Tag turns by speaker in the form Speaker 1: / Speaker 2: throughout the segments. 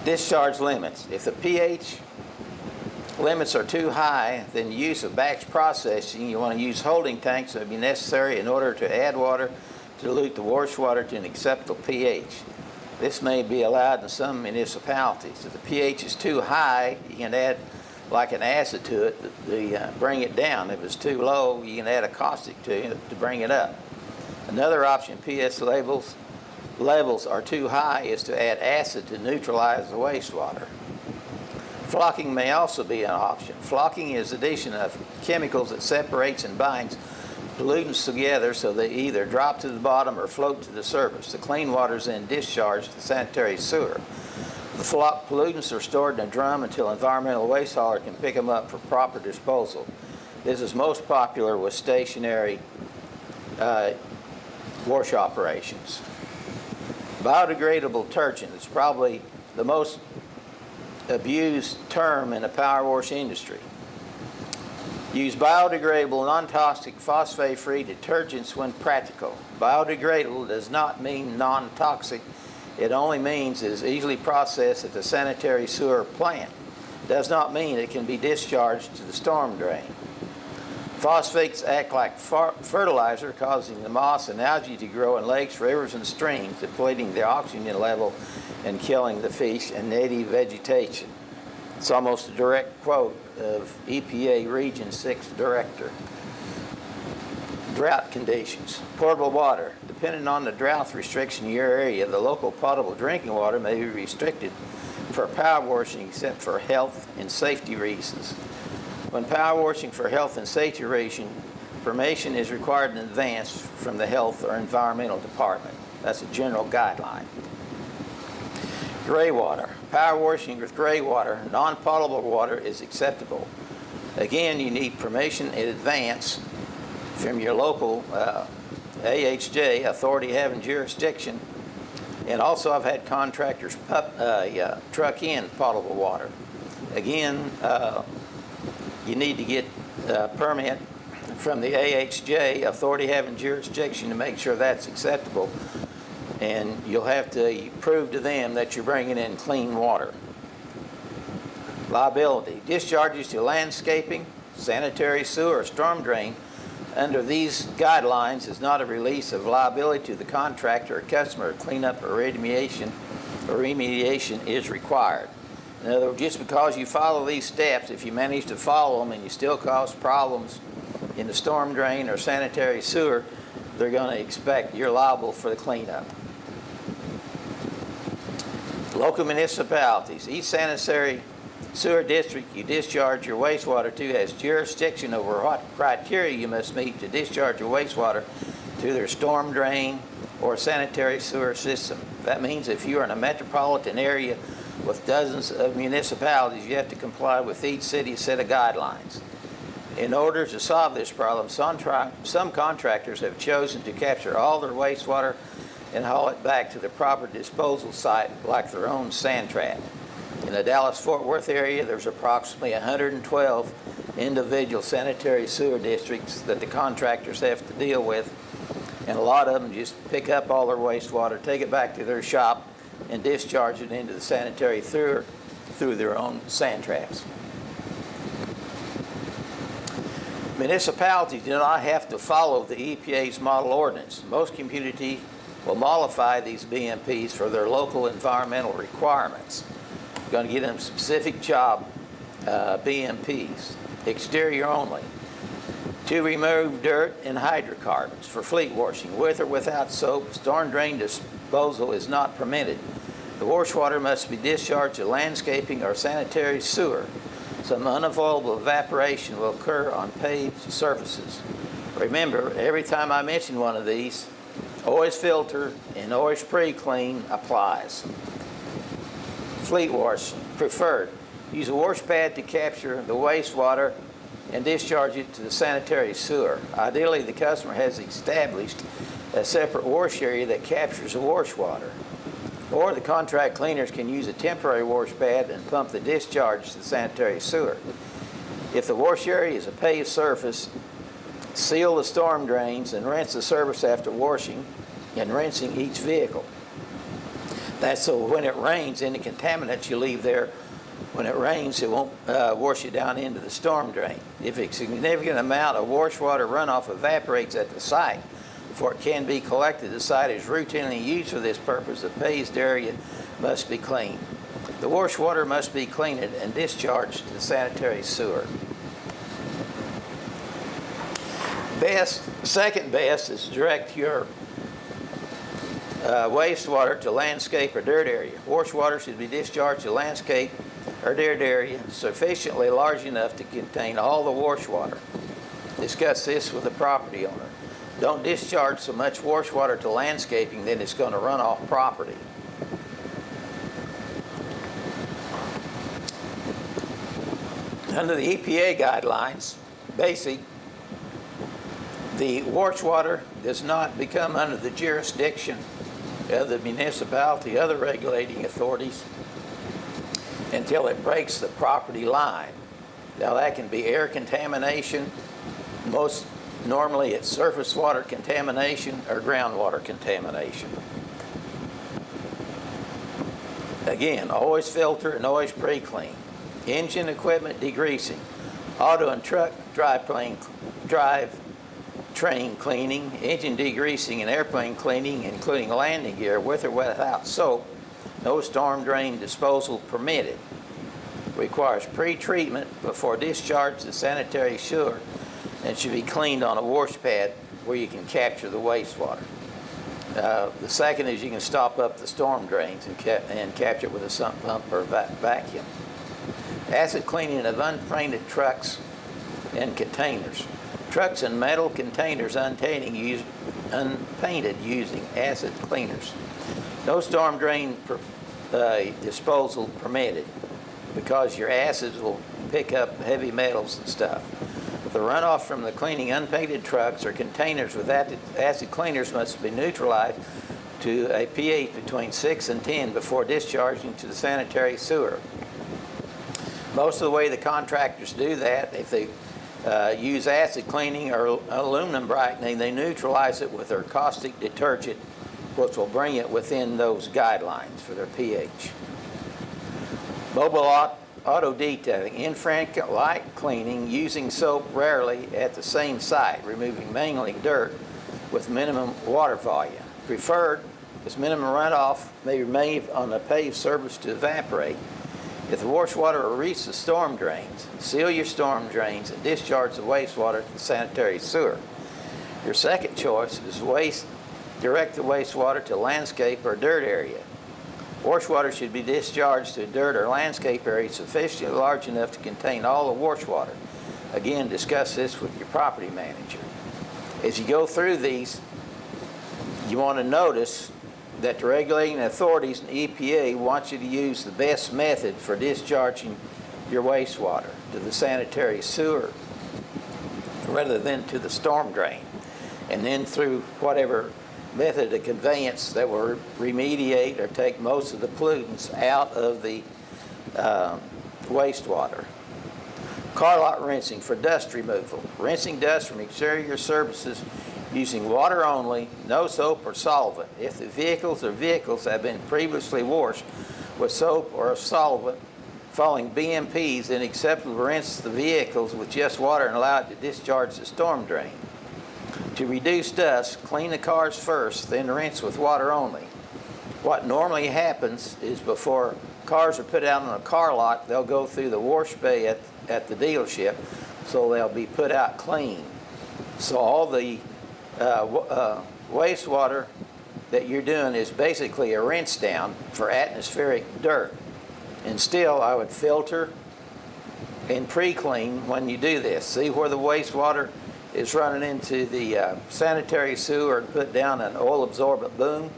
Speaker 1: Discharge limits. If the pH limits are too high, then the use of batch processing, you want to use holding tanks that would be necessary in order to add water to dilute the wash water to an acceptable pH. This may be allowed in some municipalities. If the pH is too high, you can add like an acid to it to bring it down. If it's too low, you can add a caustic to it to bring it up. Another option, pH levels are too high, is to add acid to neutralize the wastewater. Flocking may also be an option. Flocking is the addition of chemicals that separates and binds pollutants together so they either drop to the bottom or float to the surface. The clean water is then discharged to sanitary sewer. The flocked pollutants are stored in a drum until environmental waste hauler can pick them up for proper disposal. This is most popular with stationary wash operations. Biodegradable detergent is probably the most abused term in the power wash industry. Use biodegradable, non-toxic, phosphate-free detergents when practical. Biodegradable does not mean non-toxic. It only means it is easily processed at the sanitary sewer plant. It does not mean it can be discharged to the storm drain. Phosphates act like fertilizer, causing the moss and algae to grow in lakes, rivers, and streams, depleting the oxygen level and killing the fish and native vegetation. It's almost a direct quote of EPA Region 6 Director. Drought conditions. Potable water. Depending on the drought restriction in your area, the local potable drinking water may be restricted for power washing except for health and safety reasons. When power washing for health and safety reasons, permission is required in advance from the health or environmental department. That's a general guideline. Gray water. Power washing with gray water, non-potable water, is acceptable. Again, you need permission in advance from your local AHJ, authority having jurisdiction. And also I've had contractors truck in potable water. Again, you need to get a permit from the AHJ, authority having jurisdiction, to make sure that's acceptable. And you'll have to prove to them that you're bringing in clean water. Liability. Discharges to landscaping, sanitary sewer, or storm drain under these guidelines is not a release of liability to the contractor or customer. Cleanup or remediation is required. In other words, just because you follow these steps, if you manage to follow them and you still cause problems in the storm drain or sanitary sewer, they're going to expect you're liable for the cleanup. Local municipalities. Each sanitary sewer district you discharge your wastewater to has jurisdiction over what criteria you must meet to discharge your wastewater to their storm drain or sanitary sewer system. That means if you're in a metropolitan area with dozens of municipalities, you have to comply with each city's set of guidelines. In order to solve this problem, some contractors have chosen to capture all their wastewater and haul it back to the proper disposal site like their own sand trap. In the Dallas-Fort Worth area, there's approximately 112 individual sanitary sewer districts that the contractors have to deal with, and a lot of them just pick up all their wastewater, take it back to their shop, and discharge it into the sanitary sewer through their own sand traps. Municipalities do not have to follow the EPA's model ordinance. Most communities will modify these BMPs for their local environmental requirements. You're going to get them specific job BMPs, exterior only, to remove dirt and hydrocarbons for fleet washing, with or without soap. Storm drain disposal is not permitted. The wash water must be discharged to landscaping or sanitary sewer. Some unavoidable evaporation will occur on paved surfaces. Remember, every time I mention one of these, always filter and always pre-clean applies. Fleet wash preferred. Use a wash pad to capture the wastewater and discharge it to the sanitary sewer. Ideally, the customer has established a separate wash area that captures the wash water. Or the contract cleaners can use a temporary wash pad and pump the discharge to the sanitary sewer. If the wash area is a paved surface, seal the storm drains and rinse the surface after washing and rinsing each vehicle. That's so when it rains, any contaminants you leave there, when it rains, it won't wash it down into the storm drain. If a significant amount of wash water runoff evaporates at the site before it can be collected, the site is routinely used for this purpose. The paved area must be cleaned. The wash water must be cleaned and discharged to the sanitary sewer. Second best is to direct your wastewater to landscape or dirt area. Wash water should be discharged to landscape or dirt area sufficiently large enough to contain all the wash water. Discuss this with the property owner. Don't discharge so much wash water to landscaping that it's going to run off property. Under the EPA guidelines, basic, the wash water does not become under the jurisdiction of the municipality, other regulating authorities, until it breaks the property line. Now that can be air contamination, most normally it's surface water contamination or groundwater contamination. Again, always filter and always pre-clean. Engine equipment degreasing, auto and truck drivetrain cleaning, engine degreasing and airplane cleaning, including landing gear with or without soap. No storm drain disposal permitted. Requires pre-treatment before discharge to sanitary sewer and should be cleaned on a wash pad where you can capture the wastewater. The second is you can stop up the storm drains and capture it with a sump pump or vacuum. Acid cleaning of unpainted trucks and containers. Trucks and metal containers unpainted using acid cleaners. No storm drain disposal permitted because your acids will pick up heavy metals and stuff. The runoff from the cleaning unpainted trucks or containers with acid cleaners must be neutralized to a pH between 6 and 10 before discharging to the sanitary sewer. Most of the way the contractors do that, if they use acid cleaning or aluminum brightening, they neutralize it with their caustic detergent, which will bring it within those guidelines for their pH. Mobile auto detailing, infrequent light cleaning, using soap rarely at the same site, removing mainly dirt with minimum water volume. Preferred is minimum runoff may remain on the paved surface to evaporate. If the wash water will reach the storm drains, seal your storm drains and discharge the wastewater to the sanitary sewer. Your second choice is direct the wastewater to landscape or dirt area. Wash water should be discharged to a dirt or landscape area sufficiently large enough to contain all the wash water. Again, discuss this with your property manager. As you go through these, you want to notice that the regulating authorities and EPA want you to use the best method for discharging your wastewater to the sanitary sewer rather than to the storm drain, and then through whatever method of conveyance that will remediate or take most of the pollutants out of the wastewater. Car lot rinsing for dust removal. Rinsing dust from exterior surfaces using water only, no soap or solvent. If the vehicles have been previously washed with soap or a solvent, following BMPs, then acceptable to rinse the vehicles with just water and allow it to discharge the storm drain. To reduce dust, clean the cars first, then rinse with water only. What normally happens is before cars are put out on a car lot, they'll go through the wash bay at the dealership, so they'll be put out clean. So all the wastewater that you're doing is basically a rinse down for atmospheric dirt. And still, I would filter and pre-clean when you do this. See where the wastewater is running into the sanitary sewer and put down an oil-absorbent boom.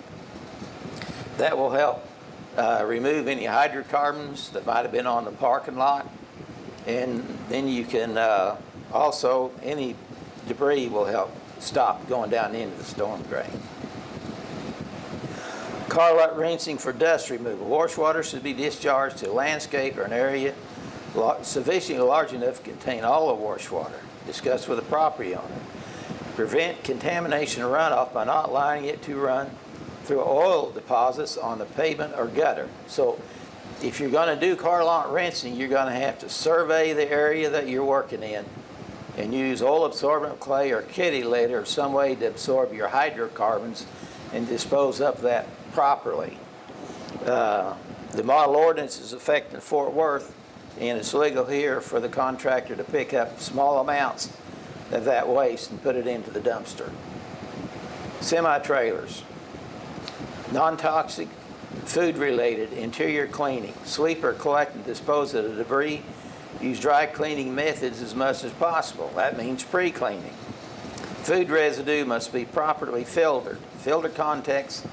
Speaker 1: That will help remove any hydrocarbons that might have been on the parking lot. And then you can also, any debris will help stop going down into the storm drain. Car lot rinsing for dust removal. Wash water should be discharged to a landscape or an area sufficiently large enough to contain all the wash water. Discuss with the property owner. Prevent contamination runoff by not allowing it to run through oil deposits on the pavement or gutter. So if you're going to do car lot rinsing, you're going to have to survey the area that you're working in and use oil absorbent clay or kitty litter or some way to absorb your hydrocarbons and dispose of that properly. The model ordinance is effective in Fort Worth, and it's legal here for the contractor to pick up small amounts of that waste and put it into the dumpster. Semi-trailers, non-toxic, food-related, interior cleaning, sweep or collect and dispose of the debris. Use dry cleaning methods as much as possible. That means pre-cleaning. Food residue must be properly filtered. Filter contents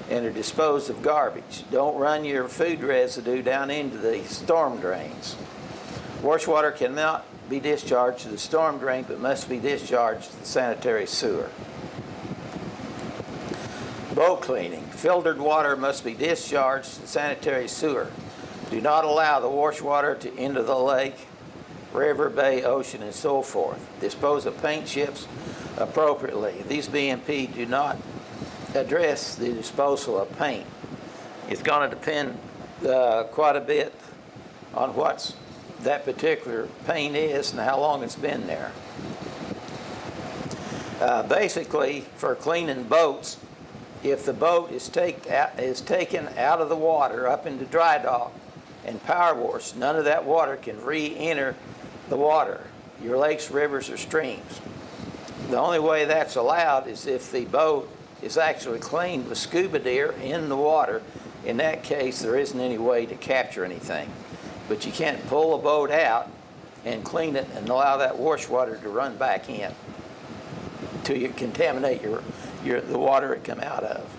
Speaker 1: and are disposed of garbage. Don't run your food residue down into the storm drains. Wash water cannot be discharged to the storm drain, but must be discharged to the sanitary sewer. Boat cleaning. Filtered water must be discharged to the sanitary sewer. Do not allow the wash water to enter the lake, river, bay, ocean, and so forth. Dispose of paint chips appropriately. These BMP do not address the disposal of paint. It's going to depend quite a bit on what that particular paint is and how long it's been there. Basically, for cleaning boats, if the boat is taken out of the water up into dry dock and power wash, none of that water can re-enter the water, your lakes, rivers, or streams. The only way that's allowed is if the boat is actually cleaned with scuba gear in the water. In that case, there isn't any way to capture anything. But you can't pull a boat out and clean it and allow that wash water to run back in till you contaminate the water it come out of.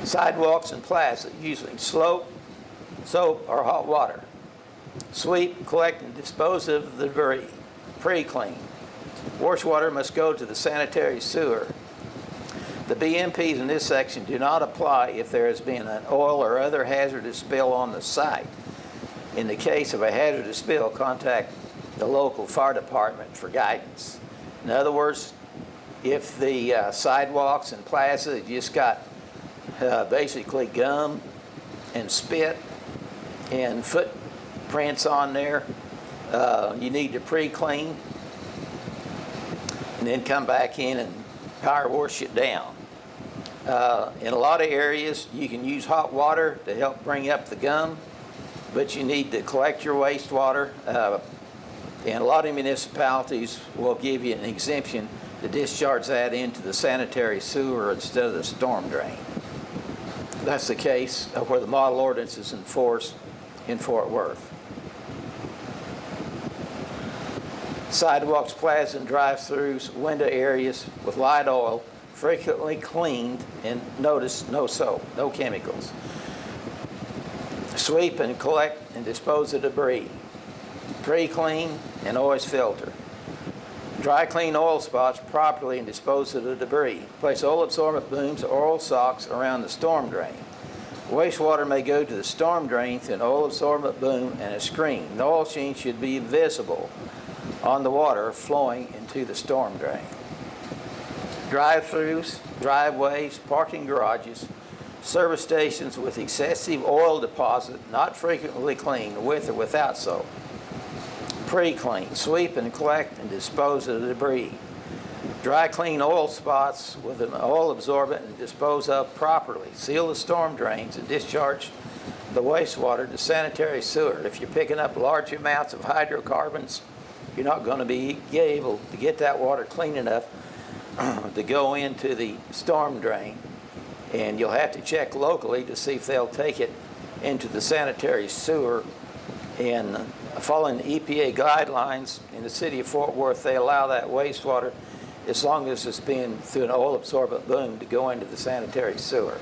Speaker 1: Sidewalks and plaza using soap, or hot water. Sweep, collect, and dispose of the debris. Pre-clean. Wash water must go to the sanitary sewer. The BMPs in this section do not apply if there has been an oil or other hazardous spill on the site. In the case of a hazardous spill, contact the local fire department for guidance. In other words, if the sidewalks and plaza just got basically gum and spit and footprints on there, you need to pre-clean and then come back in and power wash it down. In a lot of areas, you can use hot water to help bring up the gum, but you need to collect your wastewater. And a lot of municipalities will give you an exemption to discharge that into the sanitary sewer instead of the storm drain. That's the case of where the model ordinance is enforced in Fort Worth. Sidewalks, plaza, and drive-throughs, window areas with light oil, frequently cleaned, and notice no soap, no chemicals. Sweep and collect and dispose of debris. Pre-clean and always filter. Dry clean oil spots properly and dispose of the debris. Place oil absorbent booms or oil socks around the storm drain. Wastewater may go to the storm drain through an oil absorbent boom and a screen. The oil sheen should be visible on the water flowing into the storm drain. Drive-throughs, driveways, parking garages, service stations with excessive oil deposit not frequently cleaned with or without soap. Pre-clean, sweep and collect and dispose of the debris. Dry clean oil spots with an oil absorbent and dispose of properly. Seal the storm drains and discharge the wastewater to sanitary sewer. If you're picking up large amounts of hydrocarbons, you're not going to be able to get that water clean enough to go into the storm drain. And you'll have to check locally to see if they'll take it into the sanitary sewer. And following the EPA guidelines in the city of Fort Worth, they allow that wastewater as long as it's been through an oil absorbent boom to go into the sanitary sewer.